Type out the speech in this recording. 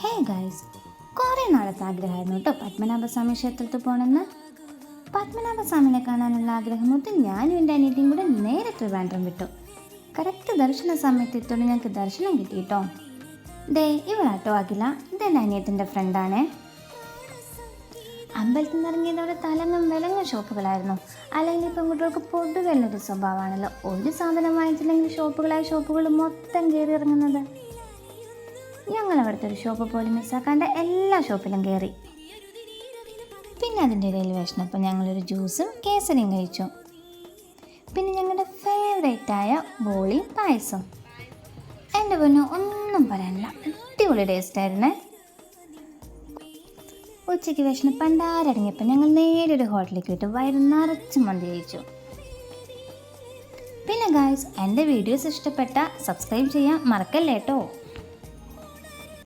Hey guys, കുറേ നാളത്തെ ആഗ്രഹമായിരുന്നു കേട്ടോ പത്മനാഭസ്വാമി ക്ഷേത്രത്തിൽ പോകണമെന്ന്. പത്മനാഭസ്വാമിനെ കാണാനുള്ള ആഗ്രഹമൊത്ത് ഞാനും എൻ്റെ അനിയത്തിയും കൂടെ നേരെ ട്രിവാൻഡ്രം വിട്ടു. കറക്റ്റ് ദർശന സമയത്ത് എത്തോടെ ഞങ്ങൾക്ക് ദർശനം കിട്ടി കേട്ടോ. ദേ ഇവളാട്ടോ അഖില, ഇതെൻ്റെ അനിയത്തിൻ്റെ ഫ്രണ്ടാണ്. അമ്പലത്തിൽ നിന്ന് ഇറങ്ങിയതോടെ തലങ്ങും വിലങ്ങും ഷോപ്പുകളായിരുന്നു. അല്ലെങ്കിൽ ഇപ്പം കുട്ടികൾക്ക് പൊതുവെല്ലൊരു സ്വഭാവമാണല്ലോ, ഒരു സാധനം വാങ്ങിച്ചില്ലെങ്കിൽ ഷോപ്പുകൾ മൊത്തം കയറി ഇറങ്ങുന്നത്. ഞങ്ങൾ അവിടുത്തെ ഒരു ഷോപ്പ് പോലും മിസ്സാക്കാണ്ട് എല്ലാ ഷോപ്പിലും കയറി. പിന്നെ അതിൻ്റെ ഇടയിൽ വിശന്നപ്പോൾ ഞങ്ങളൊരു ജ്യൂസും കേസരിയും കഴിച്ചു. പിന്നെ ഞങ്ങളുടെ ഫേവറേറ്റായ ബോളിയും പായസം. എൻ്റെ പൊന്നു ഒന്നും പറയാനില്ല, അടിപൊളി ടേസ്റ്റായിരുന്നേ. ഉച്ചയ്ക്ക് വിശന്ന് പണ്ടാരടങ്ങിയപ്പോൾ ഞങ്ങൾ നേരെ ഒരു ഹോട്ടലിലേക്ക് വിട്ട് വയറ് നിറച്ച് മന്തി കഴിച്ചു. പിന്നെ ഗായ്സ്, എൻ്റെ വീഡിയോസ് ഇഷ്ടപ്പെട്ട സബ്സ്ക്രൈബ് ചെയ്യാൻ മറക്കല്ലേ കേട്ടോ.